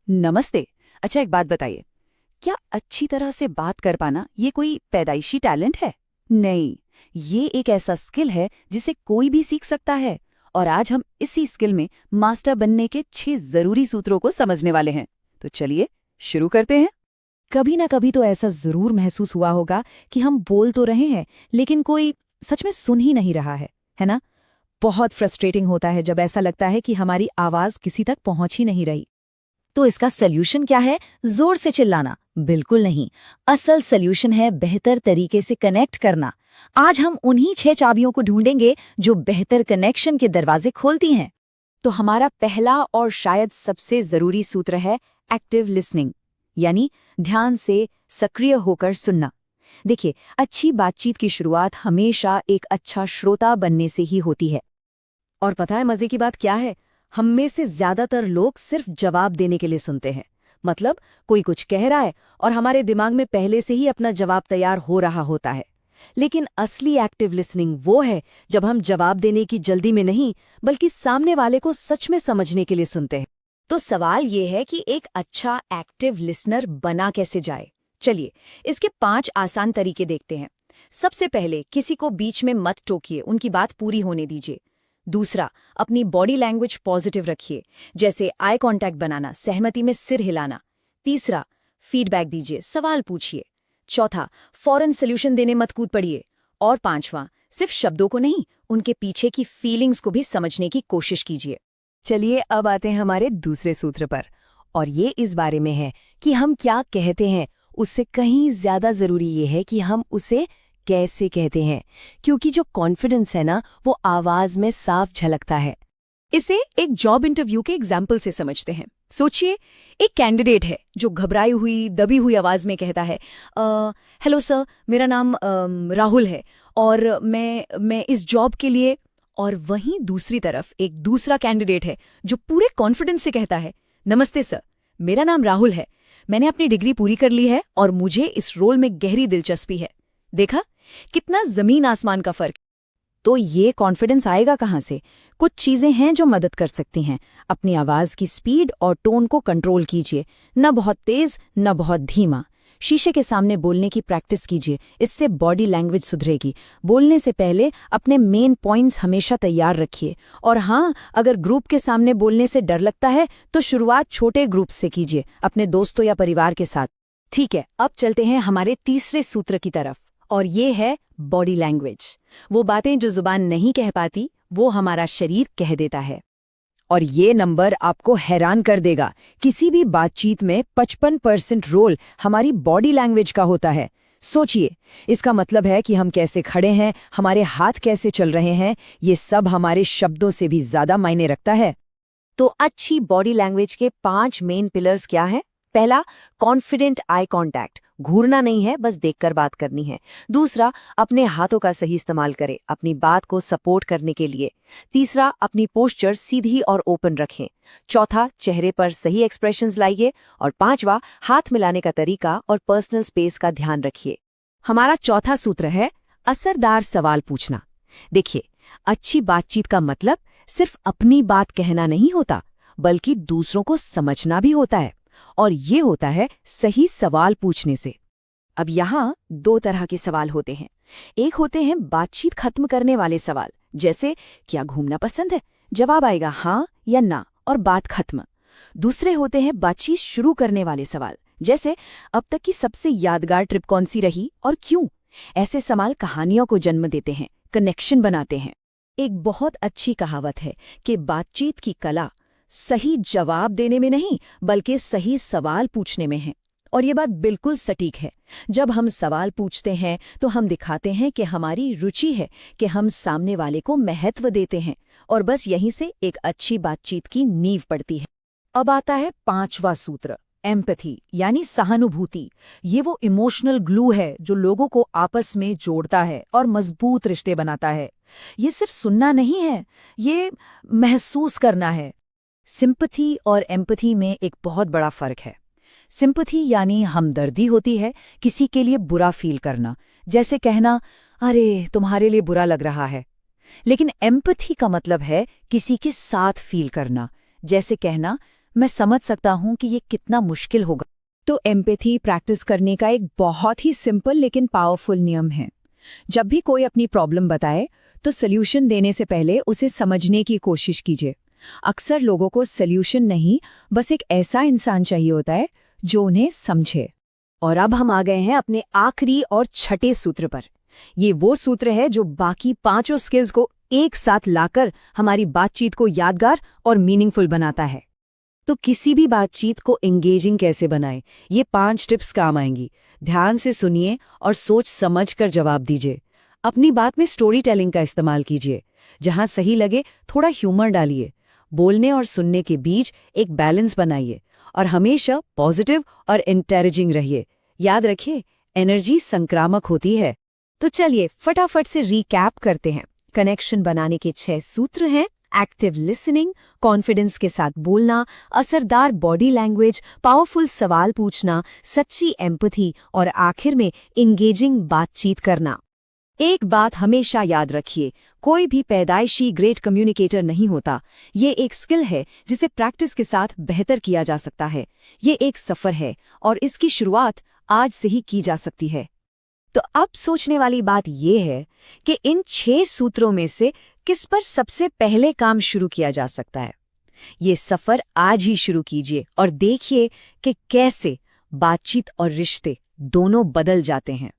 नमस्ते। अच्छा, एक बात बताइए, क्या अच्छी तरह से बात कर पाना ये कोई पैदाइशी टैलेंट है? नहीं, ये एक ऐसा स्किल है जिसे कोई भी सीख सकता है। और आज हम इसी स्किल में मास्टर बनने के 6 जरूरी सूत्रों को समझने वाले हैं। तो चलिए शुरू करते हैं। कभी ना कभी तो ऐसा जरूर महसूस हुआ होगा कि हम बोल तो रहे हैं, लेकिन कोई सच में सुन ही नहीं रहा है ना? बहुत फ्रस्ट्रेटिंग होता है जब ऐसा लगता है कि हमारी आवाज किसी तक पहुंच ही नहीं रही। तो इसका सल्यूशन क्या है? जोर से चिल्लाना? बिल्कुल नहीं। असल सल्यूशन है बेहतर तरीके से कनेक्ट करना। आज हम उन्हीं 6 चाबियों को ढूंढेंगे जो बेहतर कनेक्शन के दरवाजे खोलती हैं। तो हमारा पहला और शायद सबसे जरूरी सूत्र है एक्टिव लिसनिंग, यानी ध्यान से सक्रिय होकर सुनना। देखिए, अच्छी बातचीत की शुरुआत हमेशा एक अच्छा श्रोता बनने से ही होती है। और पता है मजे की बात क्या है? हम में से ज्यादातर लोग सिर्फ जवाब देने के लिए सुनते हैं। मतलब कोई कुछ कह रहा है और हमारे दिमाग में पहले से ही अपना जवाब तैयार हो रहा होता है। लेकिन असली एक्टिव लिसनिंग वो है जब हम जवाब देने की जल्दी में नहीं, बल्कि सामने वाले को सच में समझने के लिए सुनते हैं। तो सवाल ये है कि एक अच्छा एक्टिव लिसनर बना कैसे जाए? चलिए, इसके 5 आसान तरीके देखते हैं। सबसे पहले, किसी को बीच में मत टोकिए, उनकी बात पूरी होने दीजिए। दूसरा, अपनी बॉडी लैंग्वेज पॉजिटिव रखिए, जैसे आई कांटेक्ट बनाना, सहमति में सिर हिलाना। तीसरा, फीडबैक दीजिए, सवाल पूछिए। चौथा, फौरन सॉल्यूशन देने मत कूद पड़िए। और पांचवा, सिर्फ शब्दों को नहीं, उनके पीछे की फीलिंग्स को भी समझने की कोशिश कीजिए। चलिए, अब आते हैं हमारे दूसरे सूत्र पर, और ये इस बारे में है कि हम क्या कहते हैं। उससे कहीं ज्यादा जरूरी ये है कि हम उसे कैसे कहते हैं, क्योंकि जो कॉन्फिडेंस है ना, वो आवाज में साफ झलकता है। इसे एक जॉब इंटरव्यू के एग्जाम्पल से समझते हैं। सोचिए, एक कैंडिडेट है जो घबराई हुई, दबी हुई आवाज में कहता है, हेलो सर, मेरा नाम राहुल है और मैं इस जॉब के लिए। और वहीं दूसरी तरफ एक दूसरा कैंडिडेट है जो पूरे कॉन्फिडेंस से कहता है, नमस्ते सर, मेरा नाम राहुल है, मैंने अपनी डिग्री पूरी कर ली है और मुझे इस रोल में गहरी दिलचस्पी है। देखा कितना जमीन आसमान का फर्क। तो ये कॉन्फिडेंस आएगा कहाँ से? कुछ चीजें हैं जो मदद कर सकती हैं। अपनी आवाज की स्पीड और टोन को कंट्रोल कीजिए, न बहुत तेज न बहुत धीमा। शीशे के सामने बोलने की प्रैक्टिस कीजिए, इससे बॉडी लैंग्वेज सुधरेगी। बोलने से पहले अपने मेन पॉइंट्स हमेशा तैयार रखिए। और हाँ, अगर ग्रुप के सामने बोलने से डर लगता है तो शुरुआत छोटे ग्रुप से कीजिए, अपने दोस्तों या परिवार के साथ। ठीक है, अब चलते हैं हमारे तीसरे सूत्र की तरफ, और ये है बॉडी लैंग्वेज। वो बातें जो जुबान नहीं कह पाती, वो हमारा शरीर कह देता है। और ये नंबर आपको हैरान कर देगा। किसी भी बातचीत में 55% रोल हमारी बॉडी लैंग्वेज का होता है। सोचिए, इसका मतलब है कि हम कैसे खड़े हैं, हमारे हाथ कैसे चल रहे हैं, ये सब हमारे शब्दों से भी ज्यादा मायने रखता है। तो अच्छी बॉडी लैंग्वेज के 5 मेन पिलर्स क्या हैं? पहला, कॉन्फिडेंट आई कांटेक्ट, घूरना नहीं है, बस देखकर बात करनी है। दूसरा, अपने हाथों का सही इस्तेमाल करें अपनी बात को सपोर्ट करने के लिए। तीसरा, अपनी पोस्चर सीधी और ओपन रखें। चौथा, चेहरे पर सही एक्सप्रेशंस लाइए। और पांचवा, हाथ मिलाने का तरीका और पर्सनल स्पेस का ध्यान रखिए। हमारा चौथा सूत्र है असरदार सवाल पूछना। देखिए, अच्छी बातचीत का मतलब सिर्फ अपनी बात कहना नहीं होता, बल्कि दूसरों को समझना भी होता है। और ये होता है सही सवाल पूछने से। अब यहाँ 2 तरह के सवाल होते हैं। एक होते हैं बातचीत खत्म करने वाले सवाल, जैसे क्या घूमना पसंद है, जवाब आएगा हाँ या ना और बात खत्म। दूसरे होते हैं बातचीत शुरू करने वाले सवाल, जैसे अब तक की सबसे यादगार ट्रिप कौन सी रही और क्यों। ऐसे सवाल कहानियों को जन्म देते हैं, कनेक्शन बनाते हैं। एक बहुत अच्छी कहावत है कि बातचीत की कला सही जवाब देने में नहीं, बल्कि सही सवाल पूछने में है। और ये बात बिल्कुल सटीक है। जब हम सवाल पूछते हैं तो हम दिखाते हैं कि हमारी रुचि है, कि हम सामने वाले को महत्व देते हैं। और बस यहीं से एक अच्छी बातचीत की नींव पड़ती है। अब आता है 5वां सूत्र, एम्पैथी, यानी सहानुभूति। ये वो इमोशनल ग्लू है जो लोगों को आपस में जोड़ता है और मजबूत रिश्ते बनाता है। ये सिर्फ सुनना नहीं है, ये महसूस करना है। सिंपैथी और एम्पैथी में एक बहुत बड़ा फर्क है। सिंपैथी यानी हमदर्दी होती है, किसी के लिए बुरा फील करना, जैसे कहना अरे तुम्हारे लिए बुरा लग रहा है। लेकिन एम्पैथी का मतलब है किसी के साथ फील करना, जैसे कहना मैं समझ सकता हूँ कि ये कितना मुश्किल होगा। तो एम्पैथी प्रैक्टिस करने का एक बहुत ही सिंपल लेकिन पावरफुल नियम है। जब भी कोई अपनी प्रॉब्लम बताए तो सॉल्यूशन देने से पहले उसे समझने की कोशिश कीजिए। अक्सर लोगों को सॉल्यूशन नहीं, बस एक ऐसा इंसान चाहिए होता है जो उन्हें समझे। और अब हम आ गए हैं अपने आखिरी और छठे सूत्र पर। ये वो सूत्र है जो बाकी पांचों स्किल्स को एक साथ लाकर हमारी बातचीत को यादगार और मीनिंगफुल बनाता है। तो किसी भी बातचीत को एंगेजिंग कैसे बनाएं, ये 5 टिप्स काम आएंगी। ध्यान से सुनिए और सोच समझ कर जवाब दीजिए। अपनी बात में स्टोरी टेलिंग का इस्तेमाल कीजिए। जहां सही लगे थोड़ा ह्यूमर डालिए। बोलने और सुनने के बीच एक बैलेंस बनाइए और हमेशा पॉजिटिव और एनकरेजिंग रहिए। याद रखिए, एनर्जी संक्रामक होती है। तो चलिए फटाफट से रिकैप करते हैं। कनेक्शन बनाने के 6 सूत्र हैं: एक्टिव लिसनिंग, कॉन्फिडेंस के साथ बोलना, असरदार बॉडी लैंग्वेज, पावरफुल सवाल पूछना, सच्ची एम्पैथी और आखिर में इंगेजिंग बातचीत करना। एक बात हमेशा याद रखिए, कोई भी पैदाइशी ग्रेट कम्युनिकेटर नहीं होता। ये एक स्किल है जिसे प्रैक्टिस के साथ बेहतर किया जा सकता है। ये एक सफ़र है और इसकी शुरुआत आज से ही की जा सकती है। तो अब सोचने वाली बात यह है कि इन 6 सूत्रों में से किस पर सबसे पहले काम शुरू किया जा सकता है। ये सफ़र आज ही शुरू कीजिए और देखिए कि कैसे बातचीत और रिश्ते दोनों बदल जाते हैं।